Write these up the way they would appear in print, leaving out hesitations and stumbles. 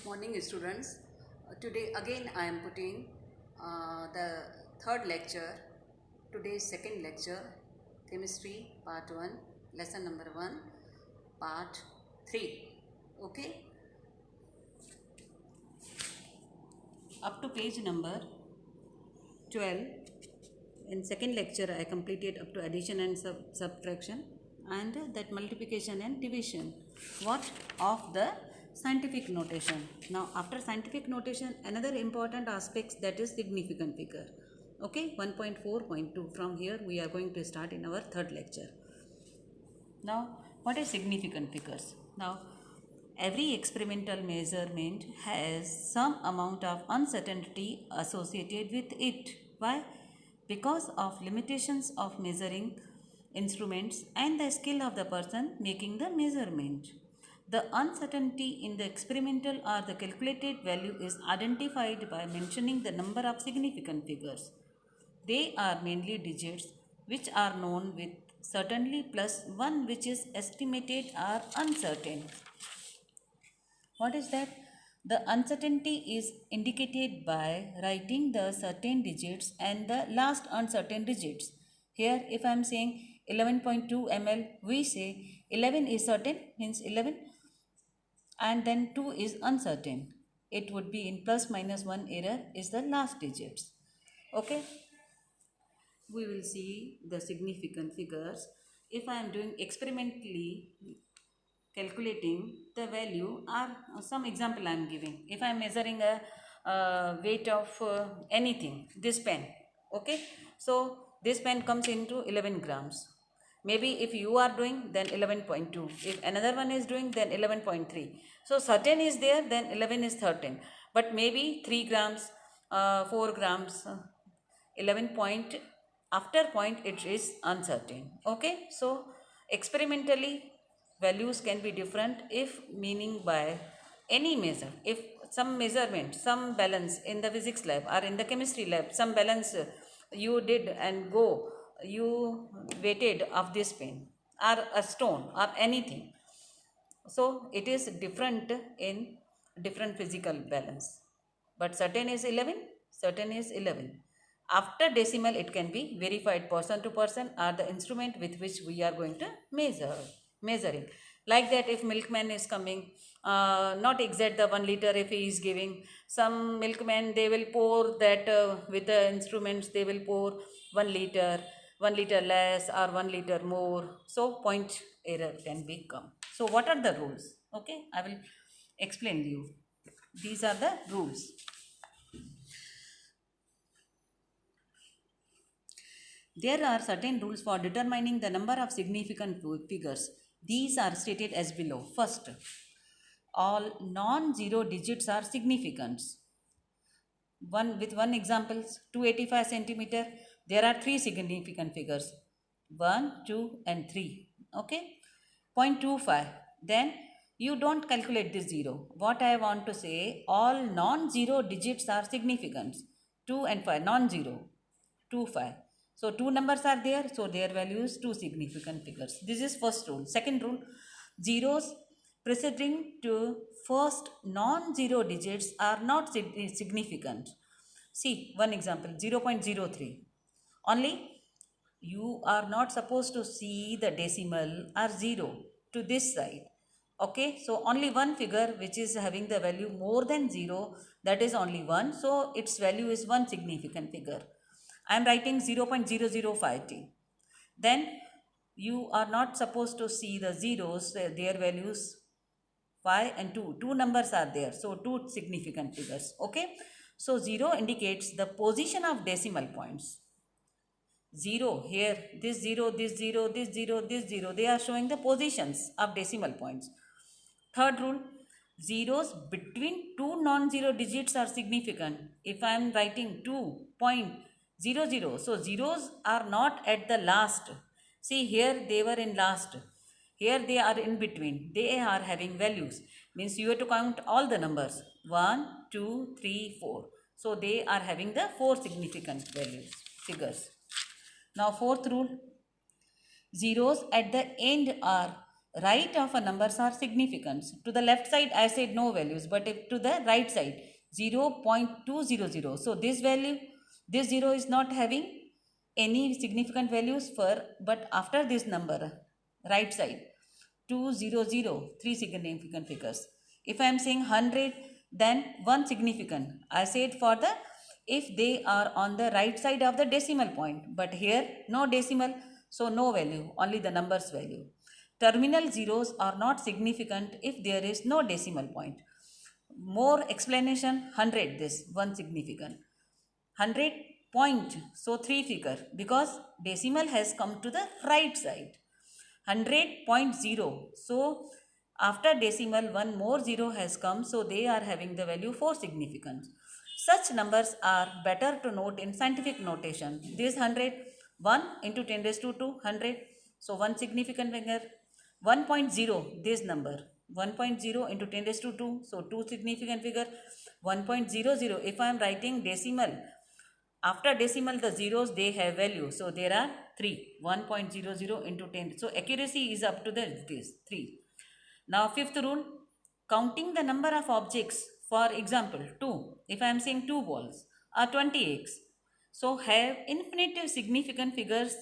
Morning students. Today again I am putting the third lecture, today's second lecture, chemistry part 1, lesson number 1, part 3. Okay, up to page number 12. In second lecture I completed up to addition and subtraction and that multiplication and division. What of the scientific notation? Now after scientific notation, another important aspect, that is significant figure. Okay, 1.4.2, from here we are going to start in our third lecture. Now what is significant figures? Now every experimental measurement has some amount of uncertainty associated with it. Why? Because of limitations of measuring instruments and the skill of the person making the measurement. The uncertainty in the experimental or the calculated value is identified by mentioning the number of significant figures. They are mainly digits which are known with certainty plus one which is estimated or uncertain. What is that? The uncertainty is indicated by writing the certain digits and the last uncertain digits. Here if I am saying 11.2 ml, we say 11 is certain, means 11, and then 2 is uncertain. It would be in plus minus 1 error is the last digits. Okay, we will see the significant figures. If I am doing experimentally calculating the value, or some example I am giving. If I am measuring a weight of anything, this pen, okay, so this pen comes into 11 grams. Maybe if you are doing, then 11.2. If another one is doing, then 11.3. So certain is there, then 11 is certain. But maybe 3 grams, 4 grams, 11 point, after point it is uncertain. Okay, so experimentally values can be different if meaning by any measure. If some measurement, some balance in the physics lab or in the chemistry lab, some balance you did and go, you weighted of this pen or a stone or anything. So it is different in different physical balance. But certain is 11, certain is 11. After decimal it can be verified person to person or the instrument with which we are going to measuring. Like that, if milkman is coming, not exact the 1 liter if he is giving, some milkman they will pour that with the instruments they will pour 1 liter, 1 liter less or 1 liter more. So point error can become. So what are the rules? Okay, I will explain to you. These are the rules. There are certain rules for determining the number of significant figures. These are stated as below. First, all non-zero digits are significant. With one example, 285 centimeter, there are 3 significant figures. 1, 2 and 3. Okay. 0.25. Then you don't calculate this 0. What I want to say, all non-zero digits are significant. 2 and 5, non-zero. 2, 5. So 2 numbers are there, so their value is 2 significant figures. This is first rule. Second rule, zeros preceding to first non-zero digits are not significant. See one example, 0.03. Only you are not supposed to see the decimal or 0 to this side. Okay, so only one figure which is having the value more than 0, that is only 1. So its value is 1 significant figure. I am writing 0.005t. Then you are not supposed to see the zeros, their values 5 and 2. 2 numbers are there. So 2 significant figures. Okay. So 0 indicates the position of decimal points. 0 here, this 0, this 0, this 0, this 0. They are showing the positions of decimal points. Third rule, zeros between two non-zero digits are significant. If I am writing 2.00, so zeros are not at the last. See here they were in last. Here they are in between. They are having values. Means you have to count all the numbers. 1, 2, 3, 4. So they are having the 4 significant values, figures. Now fourth rule, zeros at the end are right of a numbers are significant. To the left side I said no values, but if to the right side 0.200, so this value, this 0 is not having any significant values for, but after this number right side 200, three significant figures. If I am saying 100, then one significant. I said for the, if they are on the right side of the decimal point, but here no decimal, so no value, only the numbers value. Terminal zeros are not significant if there is no decimal point. More explanation, 100, this one significant. 100 point, so three figure, because decimal has come to the right side. 100.0, so after decimal one more zero has come, so they are having the value 4 significance. Such numbers are better to note in scientific notation. This 100, 1 into 10 raised to 2, 100, so one significant figure. 1.0, this number 1.0 into 10 raised to 2, so 2 significant figure. 1.00, if I am writing decimal, after decimal the zeros they have value, so there are 3. 1.00 into 10, so accuracy is up to the this 3. Now fifth rule, counting the number of objects. For example 2, if I am saying 2 balls are 20 eggs, so have infinitive significant figures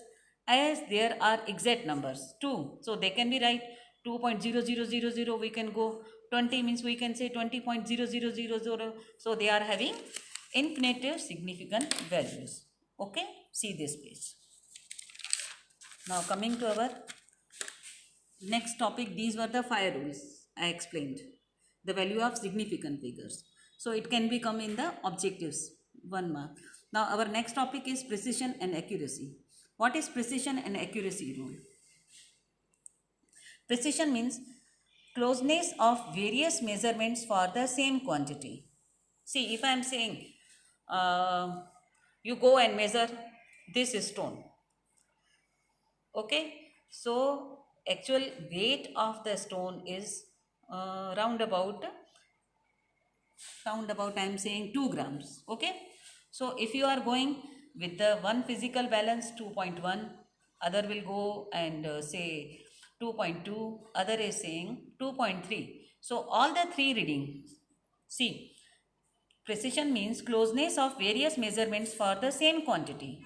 as there are exact numbers 2, so they can be right 2.0000, we can go 20 means we can say 20.0000, so they are having infinitive significant values. Okay, see this page. Now coming to our next topic, these were the 5 rules I explained. The value of significant figures, so it can become in the objectives, 1 mark. Now our next topic is precision and accuracy. What is precision and accuracy rule? Precision means closeness of various measurements for the same quantity. See, if I am saying you go and measure this stone, okay, so actual weight of the stone is roundabout I am saying 2 grams. Okay, so if you are going with the one physical balance 2.1, other will go and say 2.2, other is saying 2.3, so all the three readings. See, precision means closeness of various measurements for the same quantity.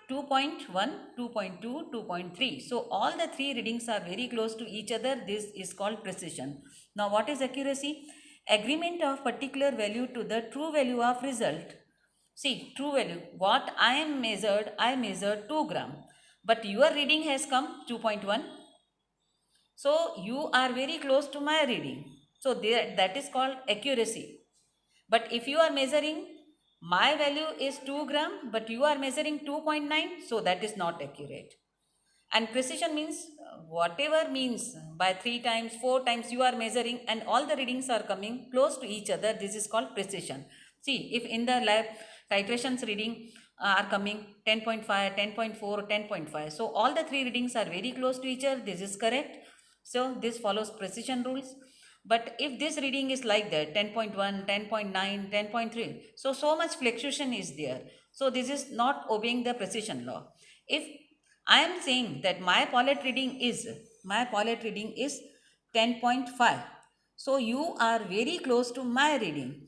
2.1, 2.2, 2.3. So all the three readings are very close to each other. This is called precision. Now what is accuracy? Agreement of particular value to the true value of result. See, true value. What I measured 2 gram. But your reading has come 2.1. So you are very close to my reading. So there, that is called accuracy. But if you are measuring, my value is 2 gram, but you are measuring 2.9, so that is not accurate. And precision means whatever means by 3 times, 4 times you are measuring and all the readings are coming close to each other, this is called precision. See, if in the lab titrations reading are coming 10.5, 10.4, 10.5, so all the three readings are very close to each other, this is correct. So this follows precision rules. But if this reading is like that 10.1, 10.9, 10.3, so much fluctuation is there, so this is not obeying the precision law. If I am saying that my Paulette reading is 10.5, so you are very close to my reading.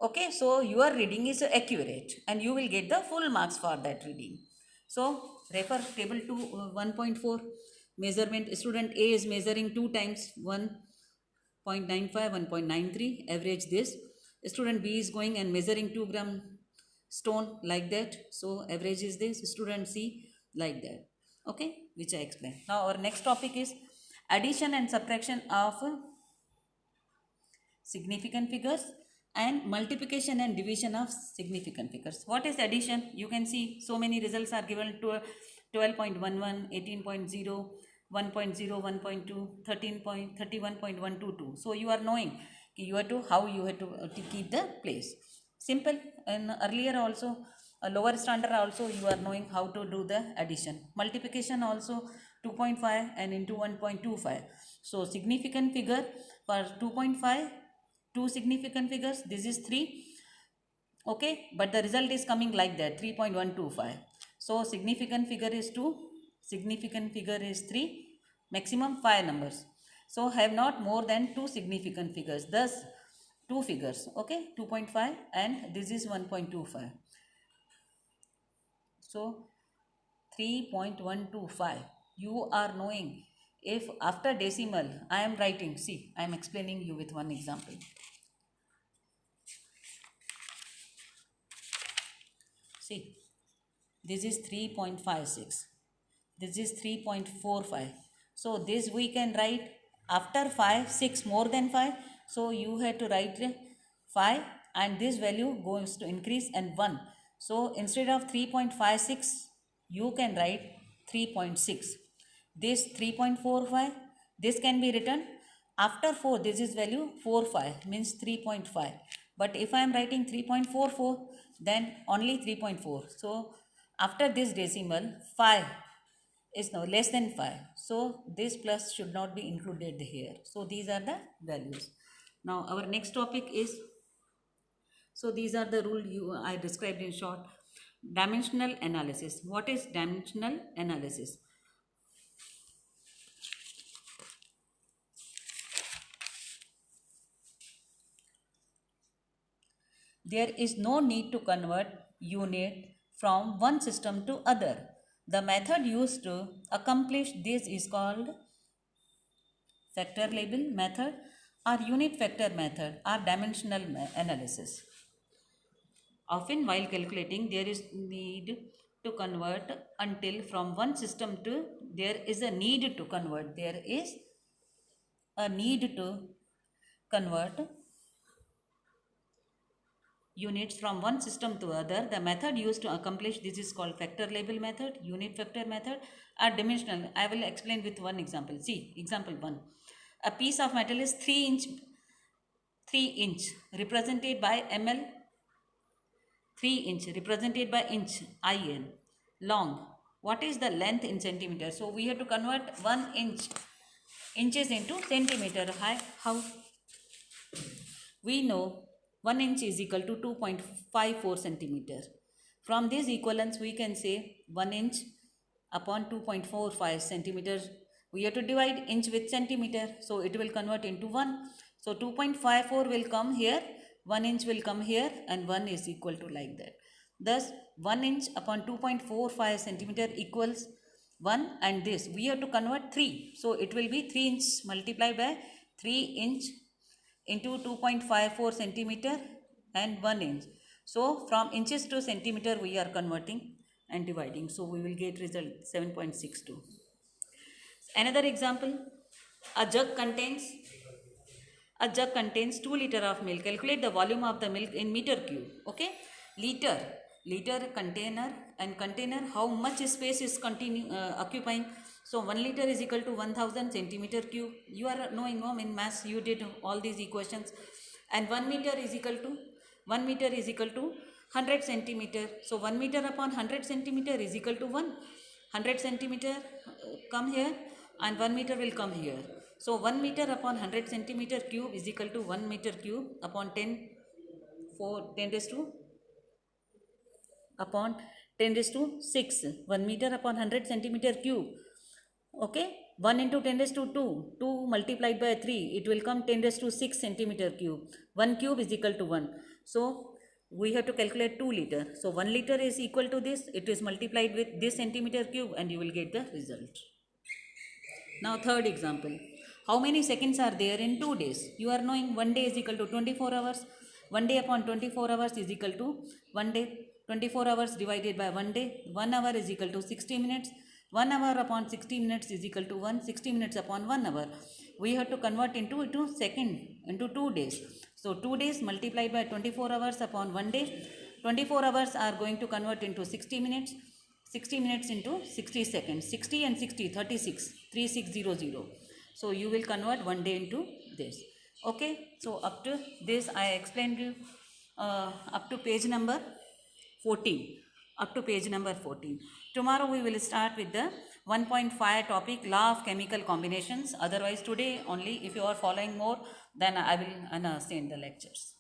Okay, so your reading is accurate and you will get the full marks for that reading. So refer table 2 1.4. Measurement, student A is measuring 2 times 1.95, 1.93, average this. Student B is going and measuring 2 gram stone like that, so average is this. Student C like that. Okay, which I explained. Now our next topic is addition and subtraction of significant figures and multiplication and division of significant figures. What is addition? You can see so many results are given to 12.11, 18.0, 1.0, 1.2, 13.31.122. So you are knowing you have to how you have to keep the place. Simple. And earlier also lower standard also you are knowing how to do the addition. Multiplication also 2.5 and into 1.25. So significant figure for 2.5, 2 significant figures, this is 3. Okay, but the result is coming like that 3.125. So significant figure is 2, significant figure is 3, maximum 5 numbers. So have not more than two significant figures. Thus, two figures, okay, 2.5 and this is 1.25. So 3.125. You are knowing if after decimal I am writing, see, I am explaining you with one example. See, this is 3.56. This is 3.45. So this we can write after 5, 6 more than 5. So you have to write 5 and this value goes to increase and 1. So instead of 3.56, you can write 3.6. This 3.45, this can be written after 4, this is value 45 means 3.5. But if I am writing 3.44, then only 3.4. So after this decimal, 5 is now less than 5. So this plus should not be included here. So these are the values. Now our next topic is, so these are the rule I described in short. Dimensional analysis. What is dimensional analysis? There is no need to convert unit from one system to other. The method used to accomplish this is called factor label method or unit factor method or dimensional analysis. Often while calculating, there is need to convert until from one system to, there is a need to convert. There is a need to convert units from one system to other. The method used to accomplish this is called factor label method, unit factor method, or dimensional. I will explain with one example. See, example 1. A piece of metal is 3 inch represented by ml, 3 inch represented by inch, in, long. What is the length in centimeter? So we have to convert 1 inch inches into centimeter. How? We know 1 inch is equal to 2.54 centimeter. From these equivalents, we can say 1 inch upon 2.45 centimeters. We have to divide inch with centimeter. So it will convert into 1. So 2.54 will come here, 1 inch will come here, and 1 is equal to like that. Thus 1 inch upon 2.45 centimeter equals 1, and this we have to convert 3. So it will be 3 inch multiplied by 3 inch into 2.54 centimeter and 1 inch. So from inches to centimeter we are converting and dividing. So we will get result 7.62. Another example, a jug contains 2 liter of milk. Calculate the volume of the milk in meter cube. Okay, liter container, and container how much space is occupying. So 1 liter is equal to 1000 centimeter cube. You are knowing, mom, in maths you did all these equations. And 1 meter is equal to 100 centimeter. So 1 meter upon 100 centimeter is equal to 100 centimeter come here, and 1 meter will come here. So 1 meter upon 100 centimeter cube is equal to 1 meter cube upon 10 raised to upon 10 raised to 6. 1 meter upon 100 centimeter cube. Okay, 1 into 10 raised to 2. 2 multiplied by 3. It will come 10 raised to 6 centimeter cube. 1 cube is equal to 1. So we have to calculate 2 liter. So 1 liter is equal to this. It is multiplied with this centimeter cube, and you will get the result. Now third example. How many seconds are there in 2 days? You are knowing 1 day is equal to 24 hours. 1 day upon 24 hours is equal to 1 day. 24 hours divided by 1 day. 1 hour is equal to 60 minutes. 1 hour upon 60 minutes is equal to 60 minutes upon 1 hour. We have to convert into second, into 2 days. So 2 days multiplied by 24 hours upon 1 day. 24 hours are going to convert into 60 minutes. 60 minutes into 60 seconds. 60 and 60, 36. 3600. So you will convert 1 day into this. Okay. So up to this I explained you up to page number 14. Up to page number 14. Tomorrow we will start with the 1.5 topic, law of chemical combinations. Otherwise today only, if you are following more, then I will send the lectures.